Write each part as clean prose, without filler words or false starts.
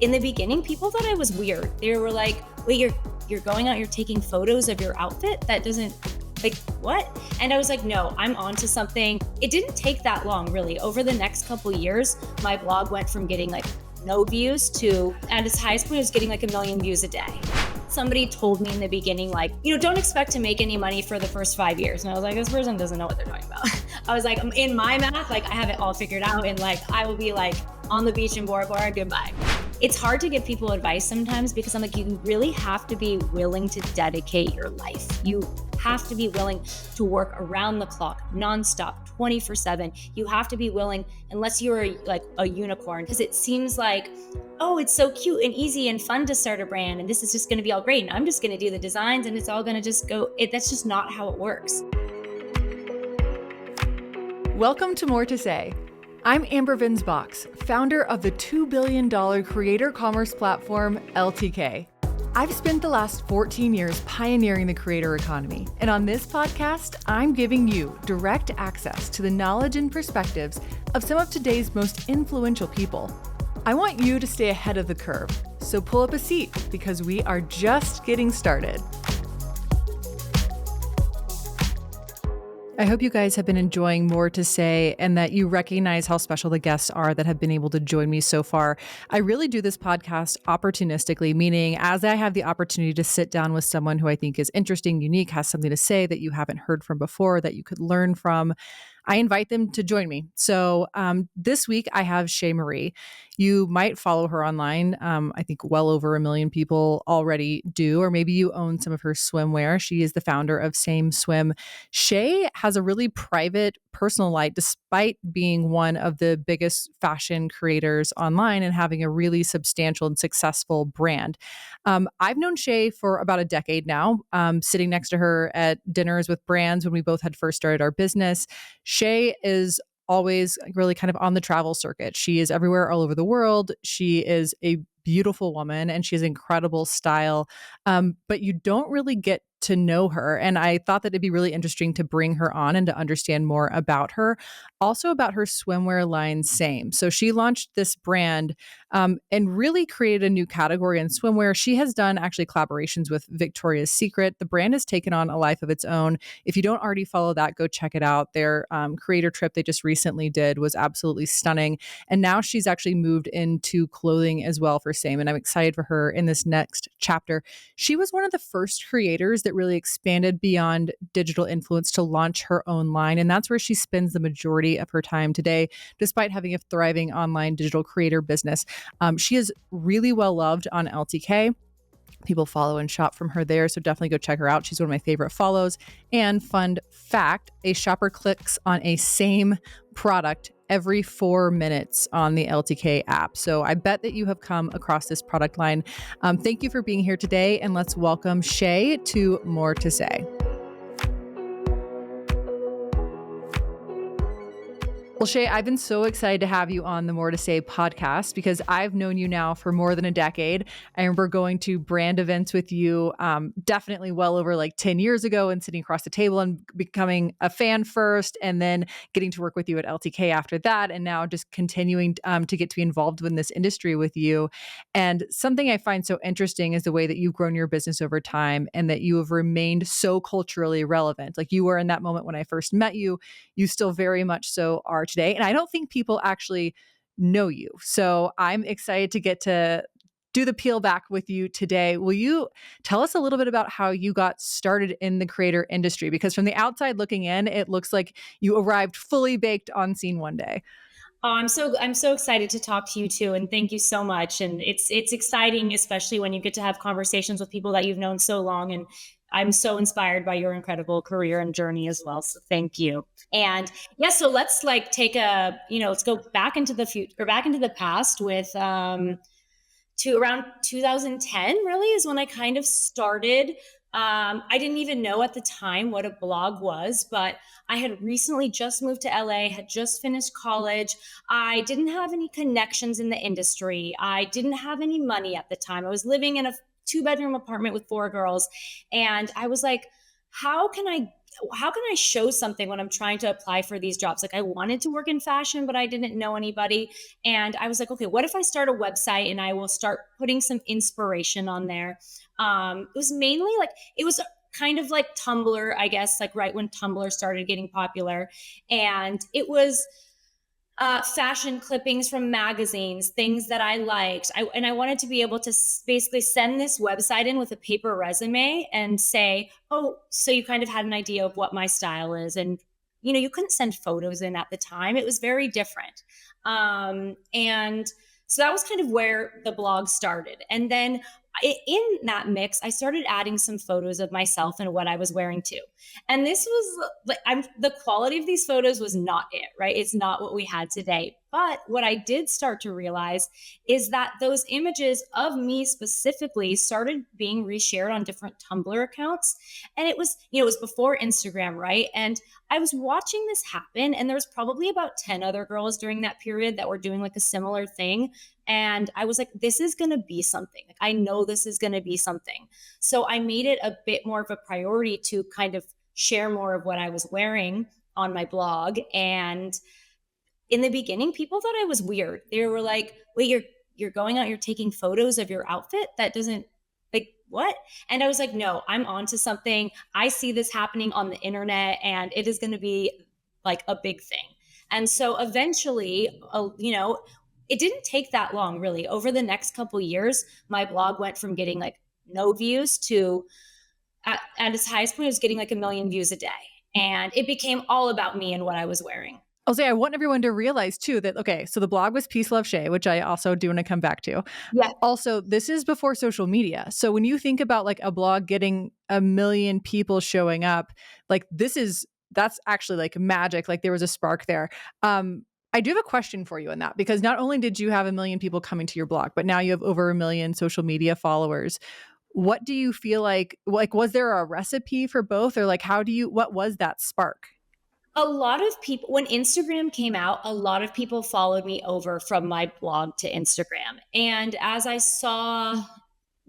In the beginning, people thought I was weird. They were like, wait, you're going out, you're taking photos of your outfit? That doesn't, like, what? And I was like, no, I'm onto something. It didn't take that long, really. Over the next couple years, my blog went from getting like no views to, at its highest point, it was getting like 1 million views a day. Somebody told me in the beginning, like, don't expect to make any money for the first 5 years. And I was like, this person doesn't know what they're talking about. I was like, in my math, like, I have it all figured out. And like, I will be like on the beach in Bora Bora, goodbye. It's hard to give people advice sometimes because I'm like, you really have to be willing to dedicate your life. You have to be willing to work around the clock, nonstop, 24/7. You have to be willing, unless you're like a unicorn, because it seems like, oh, it's so cute and easy and fun to start a brand. And this is just going to be all great. And I'm just going to do the designs and it's all going to just go. That's just not how it works. Welcome to More to Say. I'm Amber Box, founder of the $2 billion creator commerce platform, LTK. I've spent the last 14 years pioneering the creator economy. And on this podcast, I'm giving you direct access to the knowledge and perspectives of some of today's most influential people. I want you to stay ahead of the curve. So pull up a seat because we are just getting started. I hope you guys have been enjoying More to Say and that you recognize how special the guests are that have been able to join me so far. I really do this podcast opportunistically, meaning as I have the opportunity to sit down with someone who I think is interesting, unique, has something to say that you haven't heard from before, that you could learn from, I invite them to join me. So this week I have Shea Marie. You might follow her online. I think well over 1 million people already do, or maybe you own some of her swimwear. She is the founder of Same Swim. Shea has a really private, personal life, despite being one of the biggest fashion creators online and having a really substantial and successful brand. I've known Shea for about a decade now, sitting next to her at dinners with brands when we both had first started our business. Shea is always really kind of on the travel circuit. She is everywhere all over the world. She is a beautiful woman and she has incredible style, but you don't really get to know her. And I thought that it'd be really interesting to bring her on and to understand more about her, also about her swimwear line, Same. So she launched this brand and really created a new category in swimwear. She has done actually collaborations with Victoria's Secret. The brand has taken on a life of its own. If you don't already follow that, go check it out. Their creator trip they just recently did was absolutely stunning. And now she's actually moved into clothing as well for Same. And I'm excited for her in this next chapter. She was one of the first creators that really expanded beyond digital influence to launch her own line. And that's where she spends the majority of her time today, despite having a thriving online digital creator business. She is really well loved on LTK. People follow and shop from her there, so definitely go check her out. She's one of my favorite follows. And fun fact, a shopper clicks on a Same product every 4 minutes on the LTK app. So I bet that you have come across this product line. Thank you for being here today, and let's welcome Shea to More to Say. Well, Shea, I've been so excited to have you on the More to Say podcast because I've known you now for more than a decade. I remember going to brand events with you definitely well over like 10 years ago and sitting across the table and becoming a fan first and then getting to work with you at LTK after that. And now just continuing to get to be involved in this industry with you. And something I find so interesting is the way that you've grown your business over time and that you have remained so culturally relevant. Like you were in that moment when I first met you, you still very much so are today. And I don't think people actually know you. So I'm excited to get to do the peel back with you today. Will you tell us a little bit about how you got started in the creator industry? Because from the outside looking in, it looks like you arrived fully baked on scene one day. Oh, I'm so excited to talk to you too, and thank you so much. And it's exciting, especially when you get to have conversations with people that you've known so long. And I'm so inspired by your incredible career and journey as well. So thank you. And yeah, so let's like take let's go back into the future or back into the past with to around 2010. Really is when I kind of started. I didn't even know at the time what a blog was, but I had recently just moved to LA, had just finished college. I didn't have any connections in the industry. I didn't have any money at the time. I was living in a 2-bedroom apartment with 4 girls. And I was like, how can I how can I show something when I'm trying to apply for these jobs? Like I wanted to work in fashion, but I didn't know anybody. And I was like, okay, what if I start a website and I will start putting some inspiration on there? It was mainly like, it was kind of like Tumblr, I guess, like right when Tumblr started getting popular. And it was fashion clippings from magazines, things that I liked. And I wanted to be able to basically send this website in with a paper resume and say, oh, so you kind of had an idea of what my style is. And, you couldn't send photos in at the time, it was very different. And so that was kind of where the blog started. And then in that mix, I started adding some photos of myself and what I was wearing too. And this was like, the quality of these photos was not it, right? It's not what we had today. But what I did start to realize is that those images of me specifically started being reshared on different Tumblr accounts. And it was before Instagram, right? And I was watching this happen, and there was probably about 10 other girls during that period that were doing like a similar thing. And I was like, this is going to be something. Like, I know this is going to be something. So I made it a bit more of a priority to kind of share more of what I was wearing on my blog. And in the beginning, people thought I was weird. They were like, wait, you're going out, you're taking photos of your outfit? That doesn't, like, what? And I was like, no, I'm onto something. I see this happening on the internet and it is going to be like a big thing. And so eventually, it didn't take that long really. Over the next couple years, my blog went from getting like no views to at its highest point, it was getting like 1 million views a day. And it became all about me and what I was wearing. I'll say I want everyone to realize too that, okay, so the blog was Peace Love Shea, which I also do want to come back to. Yeah. Also, this is before social media. So when you think about like a blog getting 1 million people showing up, like that's actually like magic. Like there was a spark there. I do have a question for you on that, because not only did you have 1 million people coming to your blog, but now you have over 1 million social media followers. What do you feel like, was there a recipe for both, or like, what was that spark? A lot of people, when Instagram came out, a lot of people followed me over from my blog to Instagram. And as I saw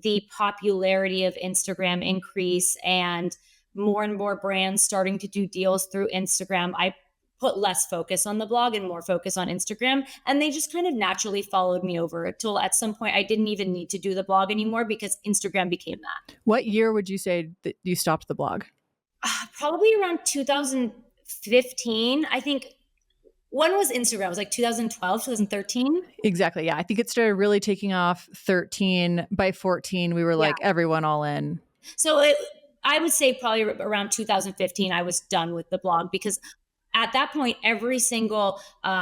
the popularity of Instagram increase and more brands starting to do deals through Instagram, I put less focus on the blog and more focus on Instagram. And they just kind of naturally followed me over until at some point I didn't even need to do the blog anymore because Instagram became that. What year would you say that you stopped the blog? Probably around 2015. I think, when was Instagram? It was like 2012, 2013. Exactly. Yeah. I think it started really taking off 13. By 14, we were like everyone all in. So I would say probably around 2015, I was done with the blog because at that point, every single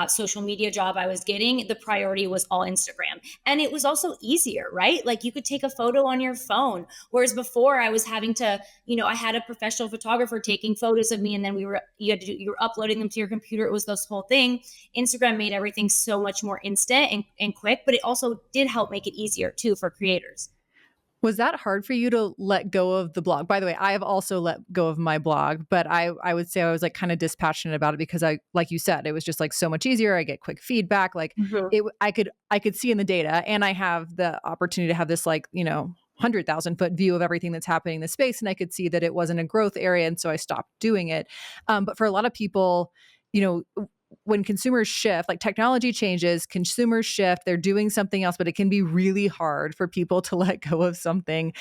social media job I was getting, the priority was all Instagram. And it was also easier, right? Like you could take a photo on your phone. Whereas before I was having to, I had a professional photographer taking photos of me and then you were uploading them to your computer. It was this whole thing. Instagram made everything so much more instant and quick, but it also did help make it easier too for creators. Was that hard for you to let go of the blog? By the way, I have also let go of my blog, but I would say I was like kind of dispassionate about it because like you said, it was just like so much easier. I get quick feedback. Like I could see in the data, and I have the opportunity to have this 100,000-foot view of everything that's happening in the space. And I could see that it wasn't a growth area. And so I stopped doing it. But for a lot of people, when consumers shift, like technology changes, consumers shift, they're doing something else, but it can be really hard for people to let go of something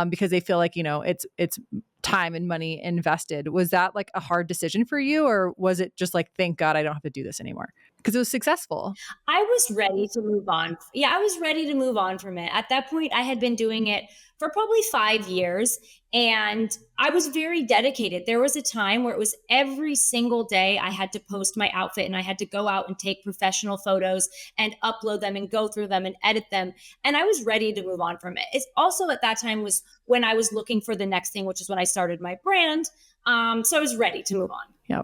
because they feel like, it's time and money invested. Was that like a hard decision for you, or was it just like, thank God I don't have to do this anymore? Because it was successful. I was ready to move on. Yeah, I was ready to move on from it. At that point, I had been doing it for probably 5 years and I was very dedicated. There was a time where it was every single day I had to post my outfit and I had to go out and take professional photos and upload them and go through them and edit them. And I was ready to move on from it. It's also at that time was when I was looking for the next thing, which is when I started my brand. So I was ready to move on. Yeah.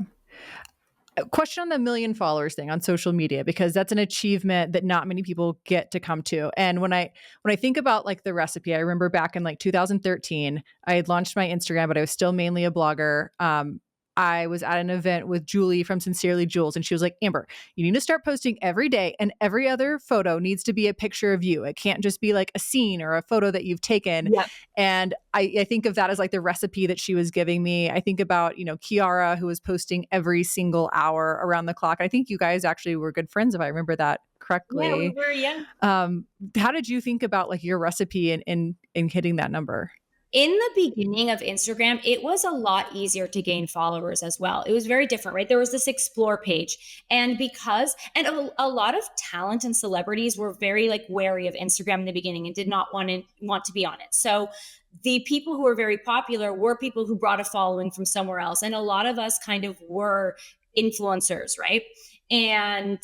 A question on the 1 million followers thing on social media, because that's an achievement that not many people get to come to. And when I think about like the recipe, I remember back in like 2013, I had launched my Instagram, but I was still mainly a blogger. I was at an event with Julie from Sincerely Jules, and she was like, Amber, you need to start posting every day, and every other photo needs to be a picture of you. It can't just be like a scene or a photo that you've taken. Yep. And I think of that as like the recipe that she was giving me. I think about, Kiara, who was posting every single hour around the clock. I think you guys actually were good friends, if I remember that Yeah, we correctly. were, yeah. How did you think about like your recipe in hitting that number? In the beginning of Instagram, it was a lot easier to gain followers as well. It was very different, right? There was this explore page. And a lot of talent and celebrities were very like wary of Instagram in the beginning and did not want to be on it. So the people who were very popular were people who brought a following from somewhere else. And a lot of us kind of were influencers, right? And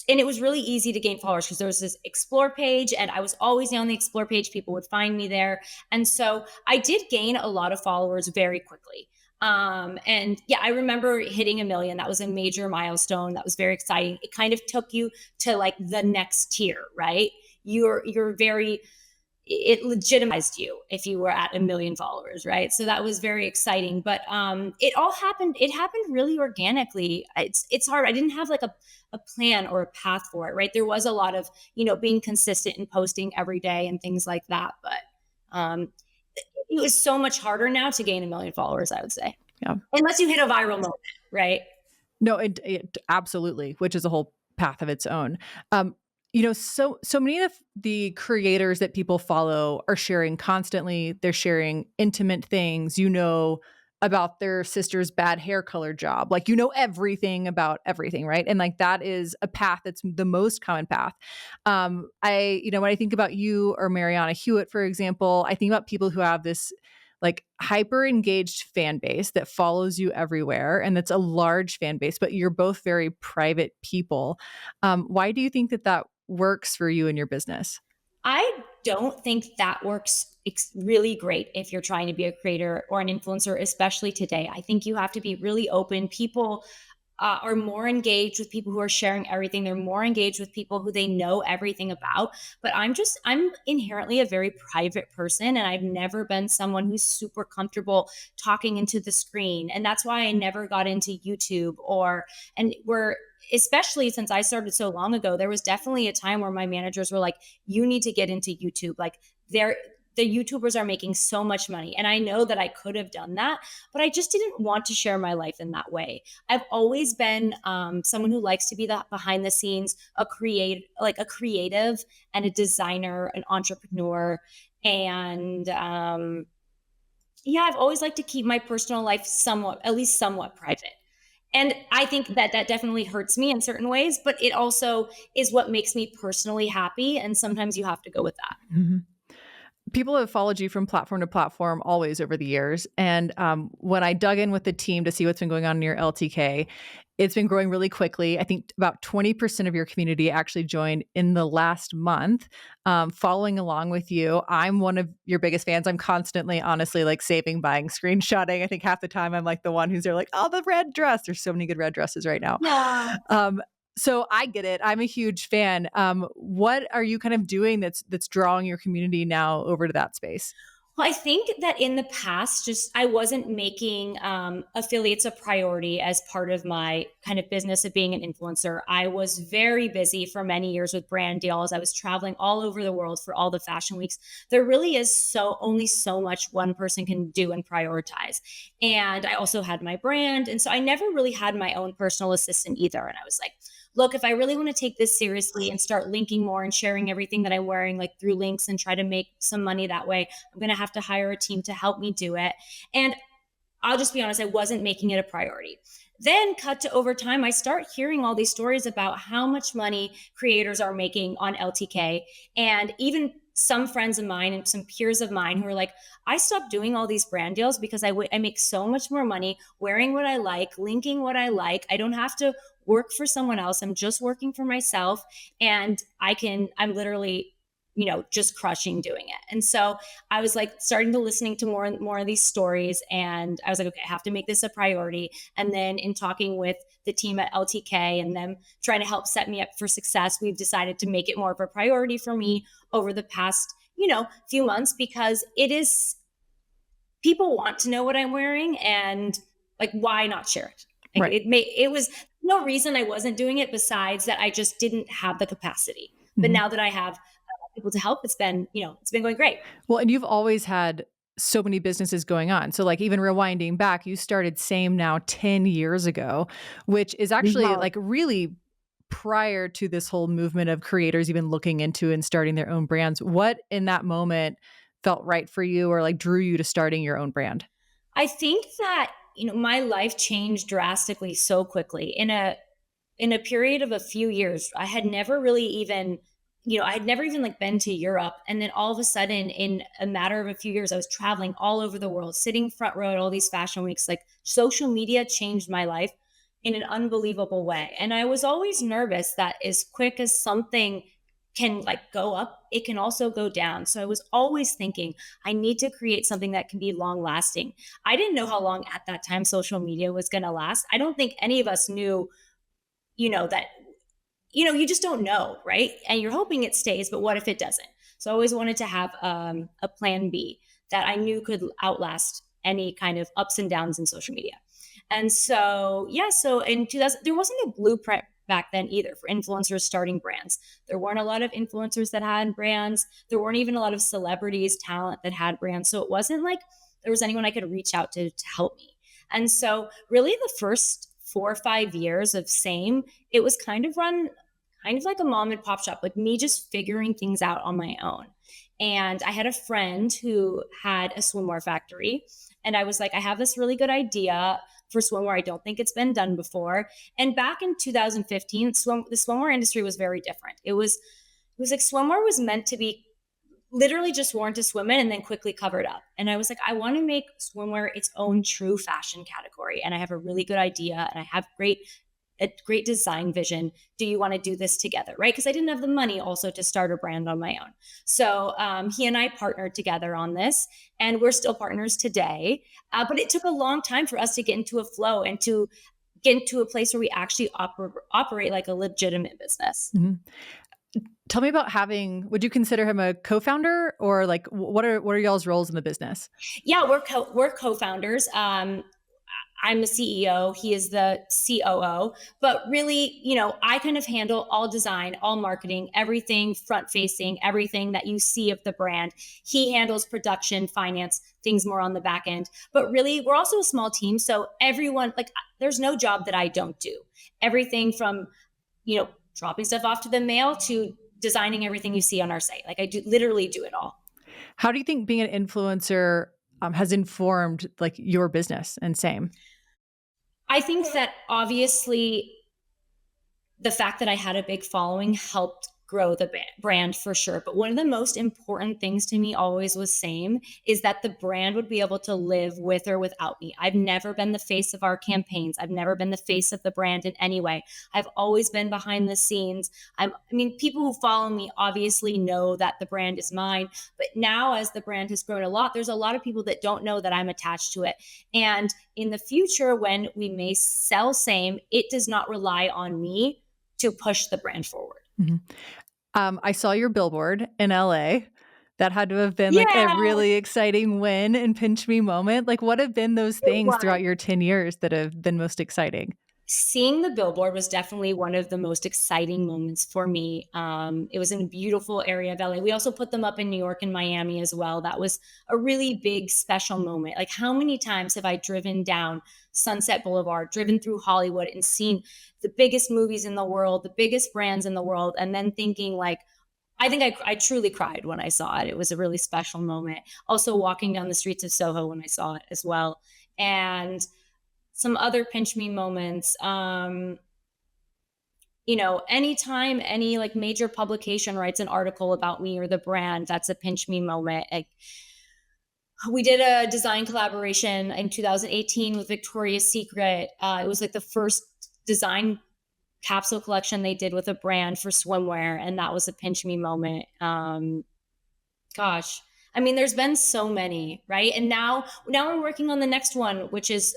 and it was really easy to gain followers because there was this explore page and I was always on the explore page. People would find me there. And so I did gain a lot of followers very quickly. And yeah, I remember hitting 1 million. That was a major milestone. That was very exciting. It kind of took you to like the next tier, right? You're very it legitimized you if you were at 1 million followers, right? So that was very exciting. But it happened really organically. It's hard. I didn't have like a plan or a path for it, right? There was a lot of, being consistent and posting every day and things like that. But it was so much harder now to gain 1 million followers, I would say. Yeah. Unless you hit a viral moment, right? No, it absolutely, which is a whole path of its own. So many of the creators that people follow are sharing constantly. They're sharing intimate things, about their sister's bad hair color job. Like, everything about everything, right? And like that is a path that's the most common path. When I think about you or Mariana Hewitt, for example, I think about people who have this like hyper engaged fan base that follows you everywhere. And that's a large fan base, but you're both very private people. Why do you think that works for you in your business? I don't think that works really great if you're trying to be a creator or an influencer, especially today. I think you have to be really open. People are more engaged with people who are sharing everything. They're more engaged with people who they know everything about. But I'm inherently a very private person, and I've never been someone who's super comfortable talking into the screen. And that's why I never got into YouTube and we're, especially since I started so long ago, there was definitely a time where my managers were like, you need to get into YouTube. Like the YouTubers are making so much money. And I know that I could have done that, but I just didn't want to share my life in that way. I've always been someone who likes to be the behind the scenes, a creative and a designer, an entrepreneur. And yeah, I've always liked to keep my personal life at least somewhat private. And I think that definitely hurts me in certain ways, but it also is what makes me personally happy. And sometimes you have to go with that. Mm-hmm. People have followed you from platform to platform always over the years. And when I dug in with the team to see what's been going on in your LTK, it's been growing really quickly. I think about 20% of your community actually joined in the last month, following along with you. I'm one of your biggest fans. I'm constantly, honestly, like saving, buying, screenshotting. I think half the time I'm like the one who's there like, oh, the red dress. There's so many good red dresses right now. Yeah. So I get it. I'm a huge fan. What are you kind of doing that's drawing your community now over to that space? Well, I think that in the past, just I wasn't making affiliates a priority as part of my kind of business of being an influencer. I was very busy for many years with brand deals. I was traveling all over the world for all the fashion weeks. There really is only so much one person can do and prioritize. And I also had my brand. And so I never really had my own personal assistant either. And I was like, look, if I really want to take this seriously and start linking more and sharing everything that I'm wearing, like through links and try to make some money that way, I'm going to have to hire a team to help me do it. And I'll just be honest, I wasn't making it a priority. Then cut to over time, I start hearing all these stories about how much money creators are making on LTK. And even some friends of mine and some peers of mine who are like, I stopped doing all these brand deals because I make so much more money wearing what I like, linking what I like. I don't have to work for someone else. I'm just working for myself. And I'm literally, just crushing doing it. And so I was like starting to listening to more and more of these stories. And I was like, okay, I have to make this a priority. And then in talking with the team at LTK and them trying to help set me up for success, we've decided to make it more of a priority for me over the past, few months, because it is, people want to know what I'm wearing. And like, why not share it? Like, Right. it was no reason I wasn't doing it besides that I just didn't have the capacity. But Mhm. now that I have people to help, it's been, it's been going great. Well, and you've always had so many businesses going on. So, like, even rewinding back, you started Same Now 10 years ago, which is actually Mhm. like really prior to this whole movement of creators even looking into and starting their own brands. What in that moment felt right for you or like drew you to starting your own brand? I think that, my life changed drastically so quickly in a period of a few years. I had never really even, I had never even like been to Europe. And then all of a sudden, in a matter of a few years, I was traveling all over the world, sitting front row at all these fashion weeks. Like, social media changed my life in an unbelievable way. And I was always nervous that as quick as something can like go up, it can also go down. So I was always thinking, I need to create something that can be long lasting. I didn't know how long at that time social media was going to last. I don't think any of us knew, that, you just don't know, right? And you're hoping it stays, but what if it doesn't? So I always wanted to have a plan B that I knew could outlast any kind of ups and downs in social media. And so, yeah, so in 2000, there wasn't a blueprint back then either for influencers starting brands. There weren't a lot of influencers that had brands. There weren't even a lot of celebrities, talent that had brands. So it wasn't like there was anyone I could reach out to help me. And so, really, the first 4 or 5 years of Same, it was kind of like a mom and pop shop, like me just figuring things out on my own. And I had a friend who had a swimwear factory. And I was like, I have this really good idea for swimwear. I don't think it's been done before. And back in 2015, the swimwear industry was very different. It was like swimwear was meant to be literally just worn to swim in and then quickly covered up. And I was like, I want to make swimwear its own true fashion category. And I have a really good idea and I have a great design vision. Do you want to do this together? Right. Because I didn't have the money also to start a brand on my own. So he and I partnered together on this and we're still partners today. But it took a long time for us to get into a flow and to get into a place where we actually operate like a legitimate business. Mhm. Tell me about would you consider him a co-founder or like what are y'all's roles in the business? Yeah, we're co-founders. I'm the CEO, he is the COO, but really, I kind of handle all design, all marketing, everything front facing, everything that you see of the brand. He handles production, finance, things more on the back end. But really, we're also a small team. So everyone, like, there's no job that I don't do. Everything from, dropping stuff off to the mail to designing everything you see on our site. Like, I do literally do it all. How do you think being an influencer has informed like your business and Same? I think that obviously the fact that I had a big following helped grow the brand for sure. But one of the most important things to me always was Same is that the brand would be able to live with or without me. I've never been the face of our campaigns. I've never been the face of the brand in any way. I've always been behind the scenes. I mean, people who follow me obviously know that the brand is mine. But now, as the brand has grown a lot, there's a lot of people that don't know that I'm attached to it. And in the future, when we may sell Same, it does not rely on me to push the brand forward. Mhm. I saw your billboard in LA. That had to have been like a Yeah, really exciting win and pinch me moment. Like, what have been those it things was. throughout your 10 years that have been most exciting? Seeing the billboard was definitely one of the most exciting moments for me. It was in a beautiful area of LA. We also put them up in New York and Miami as well. That was a really big, special moment. Like, how many times have I driven down Sunset Boulevard, driven through Hollywood, and seen the biggest movies in the world, the biggest brands in the world, and then thinking, like, I think I truly cried when I saw it. It was a really special moment. Also, walking down the streets of Soho when I saw it as well. And some other pinch me moments. Anytime any like major publication writes an article about me or the brand, that's a pinch me moment. Like, we did a design collaboration in 2018 with Victoria's Secret. It was like the first design capsule collection they did with a brand for swimwear, and that was a pinch me moment. Gosh, I mean, there's been so many, right? And now we're working on the next one, which is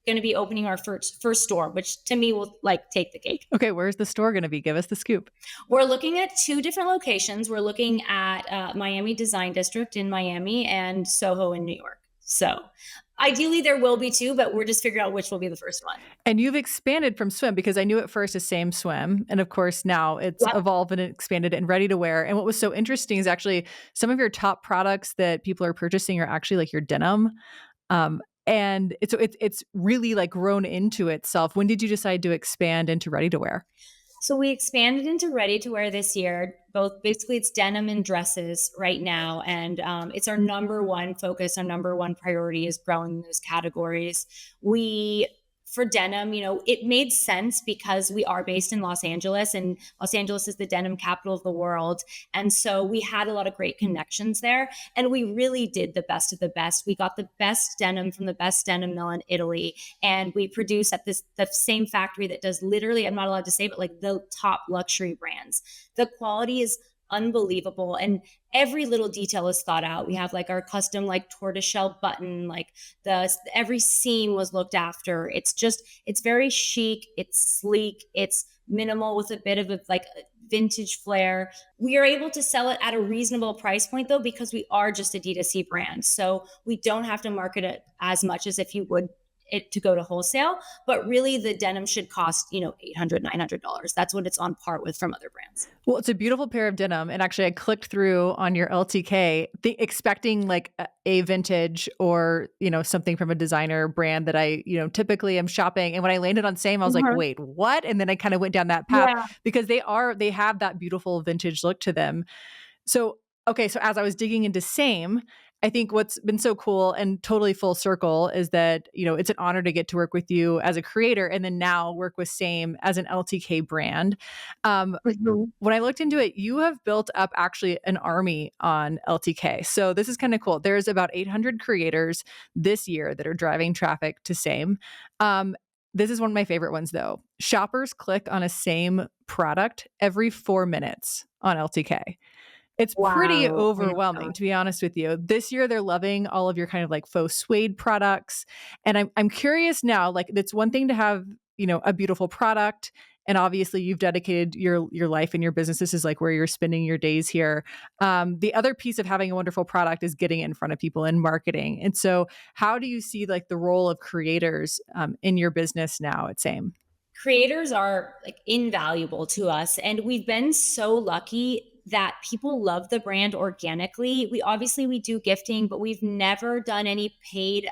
going to be opening our first store, which to me will like take the cake. Okay, where's the store going to be? Give us the scoop. We're looking at two different locations. We're looking at Miami Design District in Miami and Soho in New York. So ideally there will be two, but we're just figuring out which will be the first one. And you've expanded from swim because I knew at first as same swim. And of course, now it's Yep. evolved and expanded and ready to wear. And what was so interesting is actually some of your top products that people are purchasing are actually like your denim. And it's really like grown into itself. When did you decide to expand into ready to wear? So we expanded into ready to wear this year. Both basically it's denim and dresses right now, and it's our number one focus. Our number one priority is growing those categories. We for denim, it made sense because we are based in Los Angeles, and Los Angeles is the denim capital of the world, and so we had a lot of great connections there, and we really did the best of the best. We got the best denim from the best denim mill in Italy, and we produce at the same factory that does literally, I'm not allowed to say, but like the top luxury brands. The quality is unbelievable, and every little detail is thought out. We have like our custom like tortoiseshell button, like the every seam was looked after. It's very chic, it's sleek, it's minimal with a bit of a like vintage flair. We are able to sell it at a reasonable price point though, because we are just a D2C brand. So we don't have to market it as much as if you would it to go to wholesale, but really the denim should cost, $800, $900. That's what it's on par with from other brands. Well, it's a beautiful pair of denim. And actually, I clicked through on your LTK, expecting like a vintage or, something from a designer brand that I, typically am shopping. And when I landed on same, I was like, Mhm. wait, what? And then I kind of went down that path Yeah. because they have that beautiful vintage look to them. So, okay, so as I was digging into same, I think what's been so cool and totally full circle is that, it's an honor to get to work with you as a creator and then now work with same as an LTK brand. Um, Mhm. when I looked into it, you have built up actually an army on LTK. So this is kind of cool. There's about 800 creators this year that are driving traffic to same. This is one of my favorite ones though. Shoppers click on a same product every 4 minutes on LTK. It's pretty Wow. Oh my overwhelming, God. to be honest with you. This year, they're loving all of your kind of like faux suede products. And I'm curious now, like it's one thing to have, a beautiful product. And obviously you've dedicated your life and your business. This is like where you're spending your days here. The other piece of having a wonderful product is getting it in front of people and marketing. And so how do you see like the role of creators in your business now at Same? Creators are like invaluable to us, and we've been so lucky that people love the brand organically. We do gifting, but we've never done any paid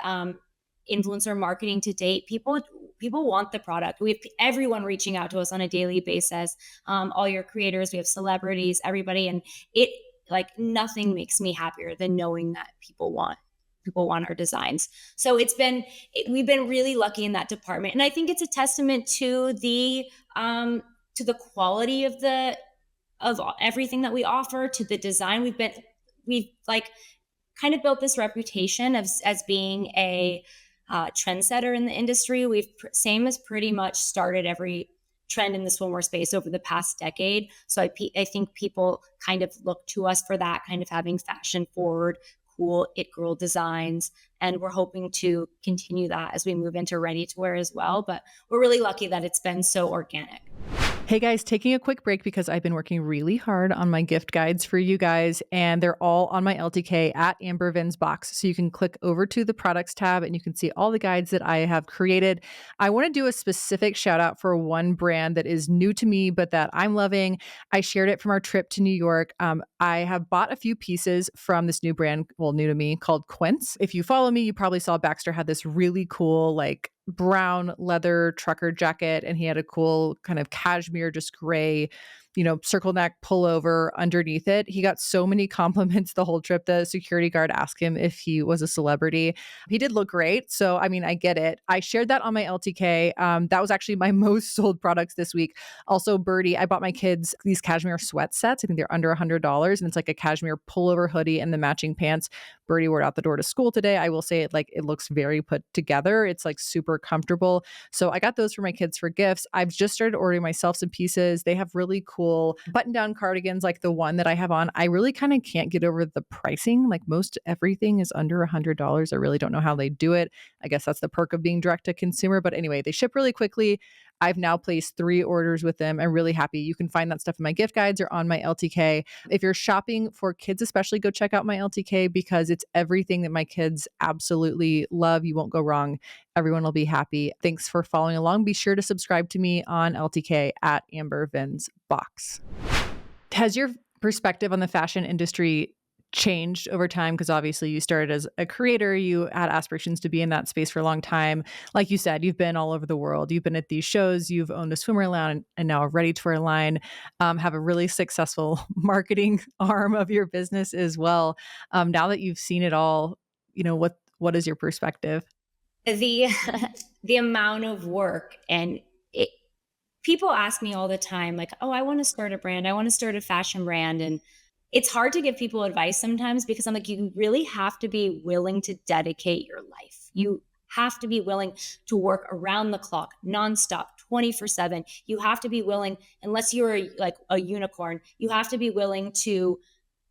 influencer marketing to date. People want the product. We have everyone reaching out to us on a daily basis. All your creators, we have celebrities, everybody, and it like nothing makes me happier than knowing that people want our designs. So we've been really lucky in that department, and I think it's a testament to the quality of everything that we offer, to the design. We've like kind of built this reputation as being a trendsetter in the industry. Same has pretty much started every trend in the swimwear space over the past decade. So I think people kind of look to us for that, kind of having fashion forward, cool it girl designs. And we're hoping to continue that as we move into ready to wear as well. But we're really lucky that it's been so organic. Hey guys, taking a quick break because I've been working really hard on my gift guides for you guys, and they're all on my LTK at Amber Vin's box. So you can click over to the products tab and you can see all the guides that I have created. I want to do a specific shout out for one brand that is new to me, but that I'm loving. I shared it from our trip to New York. I have bought a few pieces from this new brand, well, new to me, called Quince. If you follow me, you probably saw Baxter had this really cool, like, brown leather trucker jacket, and he had a cool kind of cashmere, just gray, circle neck pullover underneath it. He got so many compliments the whole trip. The security guard asked him if he was a celebrity. He did look great. So, I mean, I get it. I shared that on my LTK. That was actually my most sold products this week. Also, Birdie, I bought my kids these cashmere sweat sets. I think they're under $100, and it's like a cashmere pullover hoodie and the matching pants. Birdie wore it out the door to school today. I will say it looks very put together. It's like super comfortable. So I got those for my kids for gifts. I've just started ordering myself some pieces. They have really cool button-down cardigans like the one that I have on. I really kind of can't get over the pricing. Like most everything is under $100. I really don't know how they do it. I guess that's the perk of being direct to consumer. But anyway, they ship really quickly. I've now placed 3 orders with them. I'm really happy. You can find that stuff in my gift guides or on my LTK. If you're shopping for kids, especially, go check out my LTK because it's everything that my kids absolutely love. You won't go wrong. Everyone will be happy. Thanks for following along. Be sure to subscribe to me on LTK at Amber Vin's Box. Has your perspective on the fashion industry changed over time? Because obviously you started as a creator, you had aspirations to be in that space for a long time. Like you said, you've been all over the world. You've been at these shows, you've owned a swimwear line and now a ready-to-wear line, have a really successful marketing arm of your business as well. Now that you've seen it all, what is your perspective? The the amount of work and it, people ask me all the time, like, oh, I want to start a brand, I want to start a fashion brand. And it's hard to give people advice sometimes because I'm like, you really have to be willing to dedicate your life. You have to be willing to work around the clock, nonstop, 24/7. You have to be willing, unless you're like a unicorn, you have to be willing to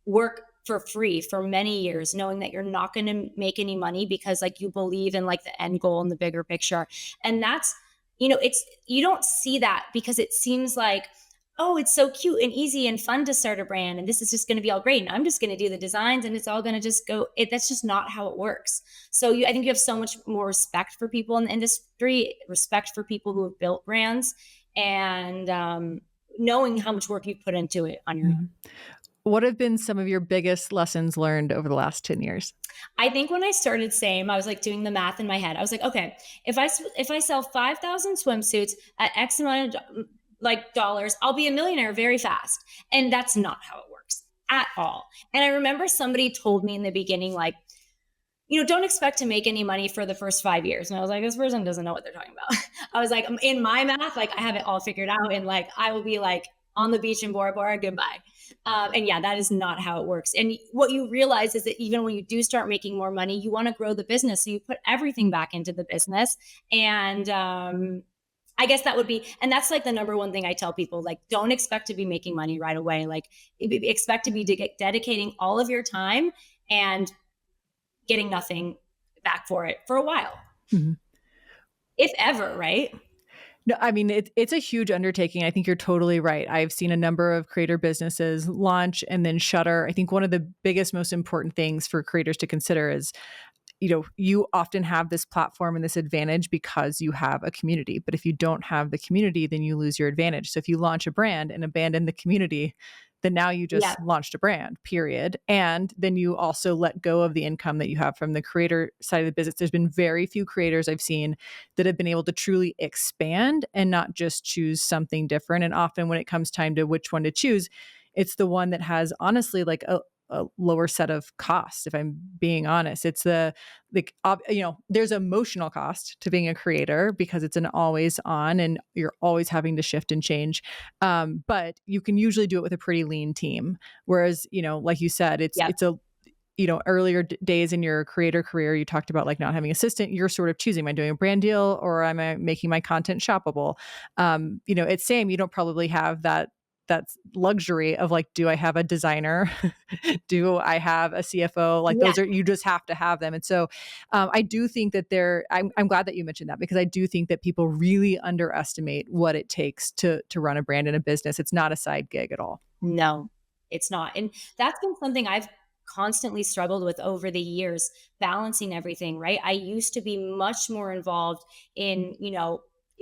work for free for many years, knowing that you're not going to make any money because like you believe in like the end goal and the bigger picture. And that's, it's, you don't see that because it seems like, oh, it's so cute and easy and fun to start a brand. And this is just going to be all great. And I'm just going to do the designs and it's all going to just go. That's just not how it works. So I think you have so much more respect for people in the industry, respect for people who have built brands, and knowing how much work you've put into it on your own. What have been some of your biggest lessons learned over the last 10 years? I think when I started Same, I was like doing the math in my head. I was like, okay, if I sell 5,000 swimsuits at X amount of like dollars, I'll be a millionaire very fast. And that's not how it works at all. And I remember somebody told me in the beginning, like, don't expect to make any money for the first 5 years. And I was like, this person doesn't know what they're talking about. I was like, in my math, like I have it all figured out. And like, I will be like on the beach in Bora Bora, goodbye. And yeah, that is not how it works. And what you realize is that even when you do start making more money, you want to grow the business. So you put everything back into the business. And I guess that would be, and that's like the number one thing I tell people, like, don't expect to be making money right away. Like expect to be dedicating all of your time and getting nothing back for it for a while. Mm-hmm. If ever, right? No, I mean, it's a huge undertaking. I think you're totally right. I've seen a number of creator businesses launch and then shutter. I think one of the biggest, most important things for creators to consider is, you often have this platform and this advantage because you have a community. But if you don't have the community, then you lose your advantage. So if you launch a brand and abandon the community, then now you just launched a brand, period. And then you also let go of the income that you have from the creator side of the business. There's been very few creators I've seen that have been able to truly expand and not just choose something different. And often when it comes time to which one to choose, it's the one that has honestly like a lower set of costs. If I'm being honest, it's there's emotional cost to being a creator because it's an always on and you're always having to shift and change. But you can usually do it with a pretty lean team. Whereas, like you said, it's a, earlier days in your creator career, you talked about like not having assistant, you're sort of choosing, am I doing a brand deal or am I making my content shoppable? It's same, you don't probably have that luxury of like, do I have a designer? Do I have a CFO? Like those are, you just have to have them. And so I do think that I'm glad that you mentioned that because I do think that people really underestimate what it takes to run a brand and a business. It's not a side gig at all. No, it's not. And that's been something I've constantly struggled with over the years, balancing everything, right? I used to be much more involved in,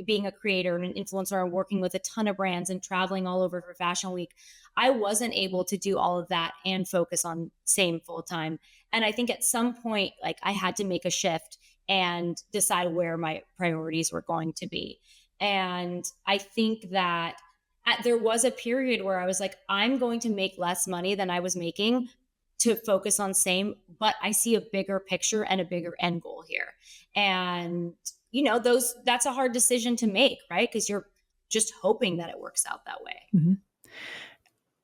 being a creator and an influencer and working with a ton of brands and traveling all over for Fashion Week. I wasn't able to do all of that and focus on Same full time. And I think at some point, like I had to make a shift and decide where my priorities were going to be. And I think that there was a period where I was like, I'm going to make less money than I was making to focus on Same, but I see a bigger picture and a bigger end goal here. And that's a hard decision to make, right? Because you're just hoping that it works out that way. Mm-hmm.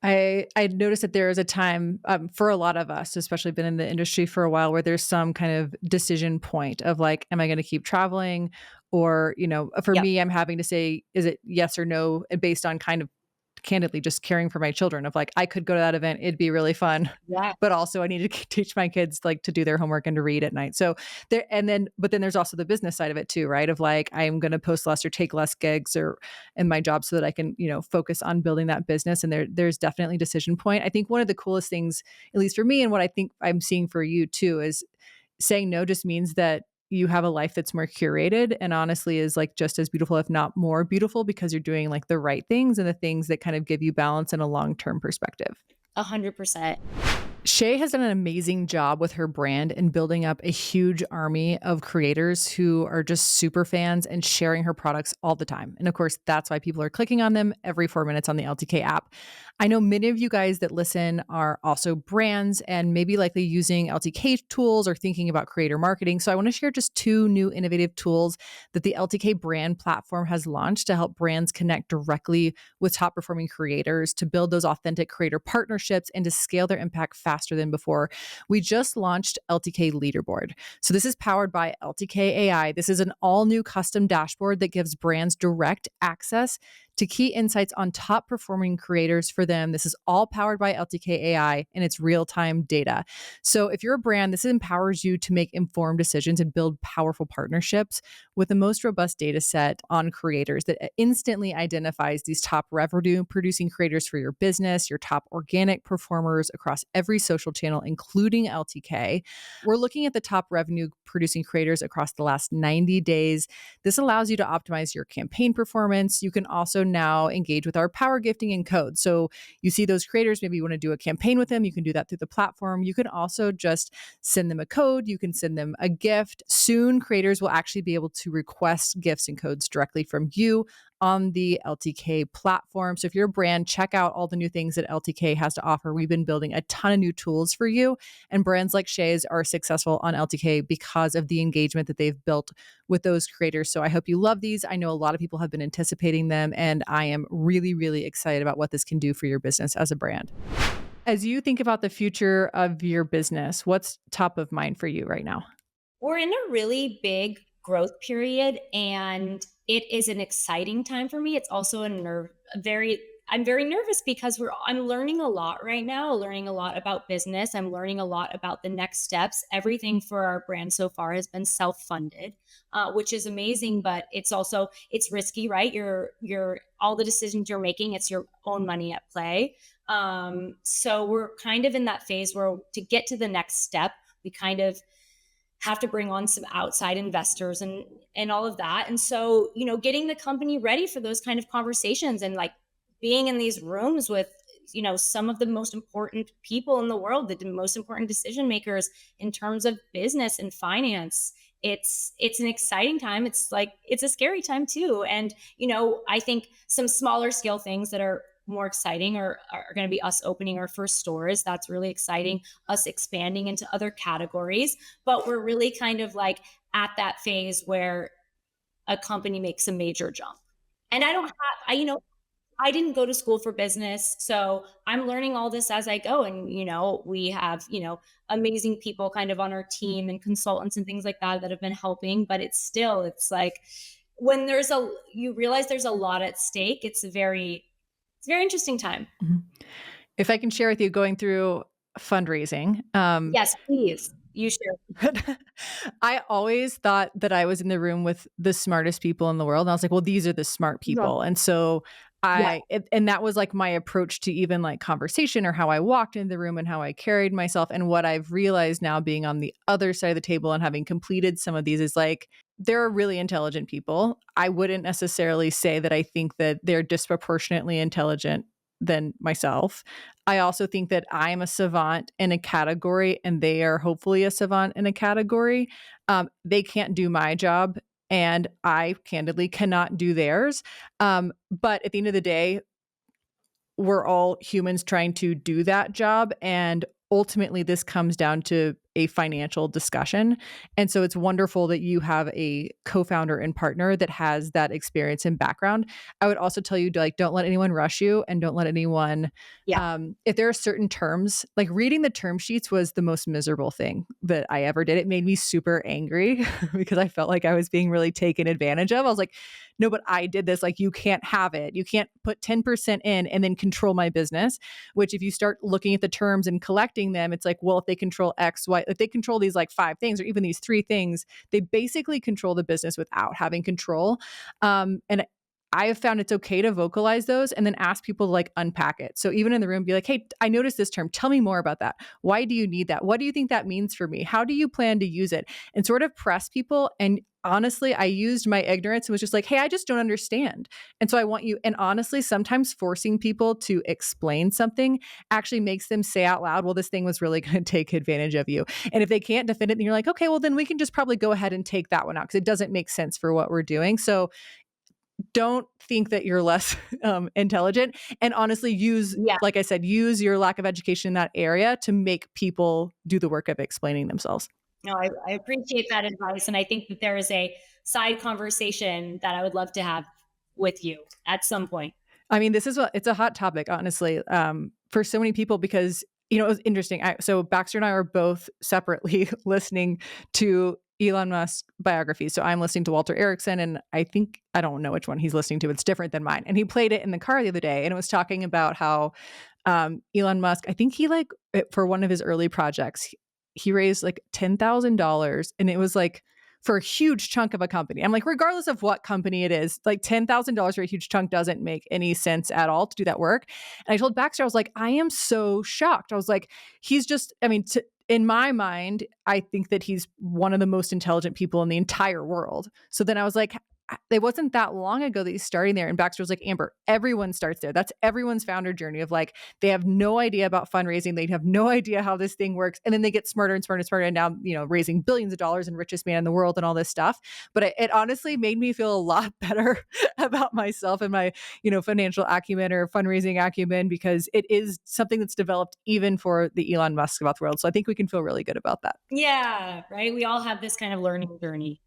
I noticed that there is a time for a lot of us, especially been in the industry for a while, where there's some kind of decision point of like, am I going to keep traveling? Or, for me, I'm having to say, is it yes or no based on kind of candidly just caring for my children of like, I could go to that event. It'd be really fun. Yeah. But also I need to teach my kids like to do their homework and to read at night. So there, but then there's also the business side of it too, right? Of like, I'm going to post less or take less gigs or in my job so that I can, focus on building that business. And there's definitely decision point. I think one of the coolest things, at least for me, and what I think I'm seeing for you too, is saying no just means that you have a life that's more curated and honestly is like just as beautiful, if not more beautiful, because you're doing like the right things and the things that kind of give you balance and a long-term perspective. 100%. Shea has done an amazing job with her brand and building up a huge army of creators who are just super fans and sharing her products all the time. And of course, that's why people are clicking on them every 4 minutes on the LTK app. I know many of you guys that listen are also brands and maybe likely using LTK tools or thinking about creator marketing. So I want to share just 2 new innovative tools that the LTK brand platform has launched to help brands connect directly with top performing creators, to build those authentic creator partnerships and to scale their impact faster than before. We just launched LTK Leaderboard. So this is powered by LTK AI. This is an all new custom dashboard that gives brands direct access to key insights on top performing creators for them. This is all powered by LTK AI and it's real time data. So if you're a brand, this empowers you to make informed decisions and build powerful partnerships with the most robust data set on creators that instantly identifies these top revenue producing creators for your business, your top organic performers across every social channel, including LTK. We're looking at the top revenue producing creators across the last 90 days. This allows you to optimize your campaign performance. You can also now engage with our power gifting and code. So you see those creators, maybe you want to do a campaign with them. You can do that through the platform. You can also just send them a code. You can send them a gift. Soon, creators will actually be able to request gifts and codes directly from you on the LTK platform. So if you're a brand, check out all the new things that LTK has to offer. We've been building a ton of new tools for you, and brands like Shea's are successful on LTK because of the engagement that they've built with those creators. So I hope you love these. I know a lot of people have been anticipating them, and I am really, really excited about what this can do for your business as a brand. As you think about the future of your business, what's top of mind for you right now? We're in a really big growth period and it is an exciting time for me. It's also I'm very nervous because I'm learning a lot right now, learning a lot about business. I'm learning a lot about the next steps. Everything for our brand so far has been self-funded, which is amazing, but it's risky, right? You're all the decisions you're making, it's your own money at play. So we're kind of in that phase where to get to the next step, we kind of have to bring on some outside investors and all of that. And so, getting the company ready for those kind of conversations and like being in these rooms with, some of the most important people in the world, the most important decision makers in terms of business and finance. It's an exciting time. It's a scary time too. And, I think some smaller scale things that are more exciting are going to be us opening our first stores. That's really exciting. Us expanding into other categories. But we're really kind of like at that phase where a company makes a major jump. And I didn't go to school for business. So I'm learning all this as I go. And, we have, amazing people kind of on our team and consultants and things like that have been helping. But it's like when you realize there's a lot at stake, it's a very interesting time. Mhm. If I can share with you going through fundraising, Yes, please. You share. I always thought that I was in the room with the smartest people in the world. And I was like, well, these are the smart Yeah. people. And so Yeah. and that was like my approach to even like conversation or how I walked in the room and how I carried myself. And what I've realized now being on the other side of the table and having completed some of these is like, there are really intelligent people. I wouldn't necessarily say that I think that they're disproportionately intelligent than myself. I also think that I'm a savant in a category and they are hopefully a savant in a category. They can't do my job and I candidly cannot do theirs. But at the end of the day, we're all humans trying to do that job. And ultimately, this comes down to a financial discussion. And so it's wonderful that you have a co-founder and partner that has that experience and background. I would also tell you to like, don't let anyone rush you and don't let anyone, Yeah. if there are certain terms, like reading the term sheets was the most miserable thing that I ever did. It made me super angry because I felt like I was being really taken advantage of. I was like, no, but I did this. Like, you can't have it. You can't put 10% in and then control my business, which if you start looking at the terms and collecting them, it's like, well, if they control X, Y, if they control these like 5 things or even these 3 things, they basically control the business without having control. And I have found it's okay to vocalize those and then ask people to like unpack it. So even in the room, be like, hey, I noticed this term. Tell me more about that. Why do you need that? What do you think that means for me? How do you plan to use it? And sort of press people. And honestly, I used my ignorance and was just like, hey, I just don't understand. And so I want you, and honestly, sometimes forcing people to explain something actually makes them say out loud, well, this thing was really going to take advantage of you. And if they can't defend it, then you're like, okay, well, then we can just probably go ahead and take that one out because it doesn't make sense for what we're doing. So don't think that you're less intelligent, and honestly use, Yeah. like I said, use your lack of education in that area to make people do the work of explaining themselves. No, I appreciate that advice. And I think that there is a side conversation that I would love to have with you at some point. I mean, it's a hot topic, honestly, for so many people because, it was interesting. So Baxter and I are both separately listening to Elon Musk biographies. So I'm listening to Walter Erickson, and I don't know which one he's listening to. It's different than mine. And he played it in the car the other day, and it was talking about how Elon Musk, I think he for one of his early projects, he raised like $10,000, and it was like for a huge chunk of a company. I'm like, regardless of what company it is, like $10,000 for a huge chunk doesn't make any sense at all to do that work. And I told Baxter, I was like, I am so shocked. I was like, he's just, I mean, in my mind, I think that he's one of the most intelligent people in the entire world. So then I was like, it wasn't that long ago that he's starting there. And Baxter was like, Amber, everyone starts there. That's everyone's founder journey of like, they have no idea about fundraising. They have no idea how this thing works. And then they get smarter and smarter and smarter. And now, raising billions of dollars and richest man in the world and all this stuff. But it honestly made me feel a lot better about myself and my, financial acumen or fundraising acumen, because it is something that's developed even for the Elon Musk of the world. So I think we can feel really good about that. Yeah, right. We all have this kind of learning journey.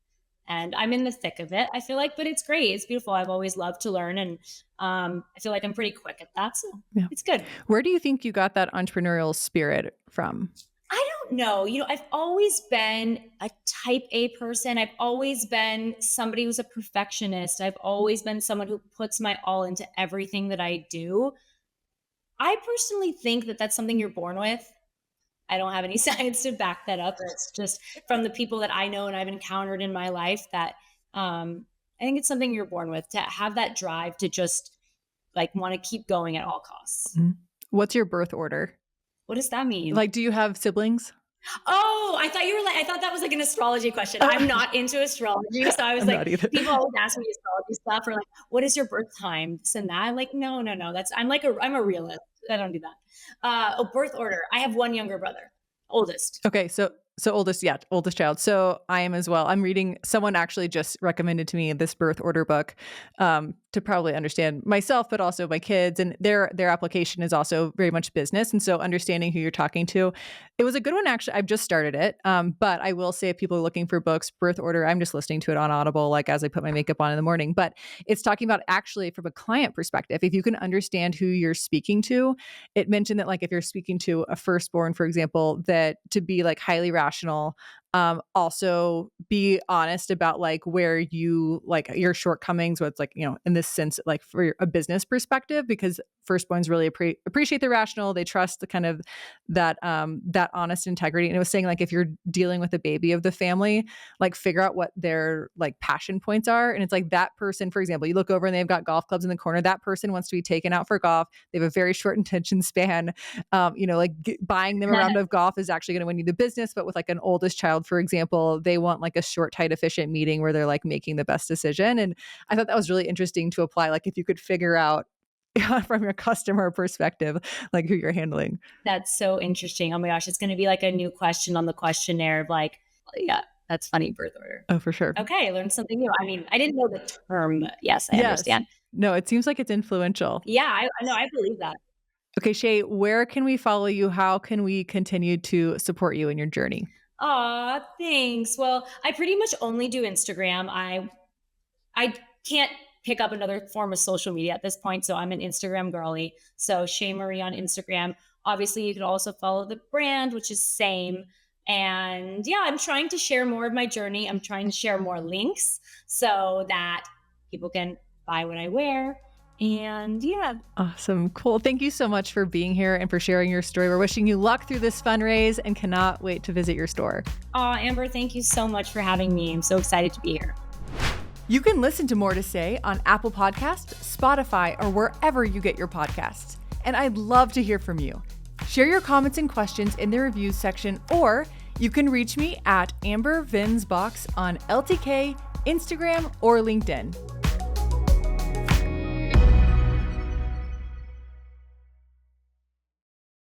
And I'm in the thick of it, I feel like, but it's great. It's beautiful. I've always loved to learn. And I feel like I'm pretty quick at that. So yeah, it's good. Where do you think you got that entrepreneurial spirit from? I don't know. I've always been a type A person. I've always been somebody who's a perfectionist. I've always been someone who puts my all into everything that I do. I personally think that that's something you're born with. I don't have any science to back that up. It's just from the people that I know and I've encountered in my life that I think it's something you're born with, to have that drive to just like want to keep going at all costs. Mm-hmm. What's your birth order? What does that mean? Like, do you have siblings? Oh, I thought that was like an astrology question. I'm not into astrology. So I was like, people always ask me astrology stuff or like, what is your birth time? This and that. I'm like, no. I'm a realist. I don't do that. Birth order. I have one younger brother, oldest. Okay. So oldest child. So I am as well. I'm reading, someone actually just recommended to me this birth order book to probably understand myself, but also my kids, and their application is also very much business. And so understanding who you're talking to, it was a good one. Actually, I've just started it. But I will say if people are looking for books, birth order, I'm just listening to it on Audible, like as I put my makeup on in the morning, but it's talking about actually from a client perspective, if you can understand who you're speaking to. It mentioned that like if you're speaking to a firstborn, for example, that to be like highly rational, also be honest about like where you like your shortcomings, what's like, in this sense, like for a business perspective, because firstborns really appreciate the rational, they trust the kind of that honest integrity. And it was saying like if you're dealing with a baby of the family, like figure out what their like passion points are. And it's like that person, for example, you look over and they've got golf clubs in the corner, that person wants to be taken out for golf, they have a very short attention span. Buying them a round of golf is actually going to win you the business. But with like an oldest child, for example, they want like a short, tight, efficient meeting where they're like making the best decision. And I thought that was really interesting to apply. Like if you could figure out from your customer perspective, like who you're handling. That's so interesting. Oh my gosh, it's going to be like a new question on the questionnaire of like, yeah, that's funny, birth order. Oh, for sure. Okay, I learned something new. I mean, I didn't know the term, but yes, I understand. No, it seems like it's influential. Yeah, I know. I believe that. Okay, Shea, where can we follow you? How can we continue to support you in your journey? Aw, thanks. Well, I pretty much only do Instagram. I can't pick up another form of social media at this point, so I'm an Instagram girly. So Shea Marie on Instagram. Obviously, you can also follow the brand, which is same. And yeah, I'm trying to share more of my journey. I'm trying to share more links so that people can buy what I wear. And yeah. Awesome. Cool. Thank you so much for being here and for sharing your story. We're wishing you luck through this fundraise and cannot wait to visit your store. Amber, thank you so much for having me. I'm so excited to be here. You can listen to More to Say on Apple Podcasts, Spotify, or wherever you get your podcasts. And I'd love to hear from you. Share your comments and questions in the reviews section, or you can reach me at Amber Vinsbox on LTK, Instagram, or LinkedIn.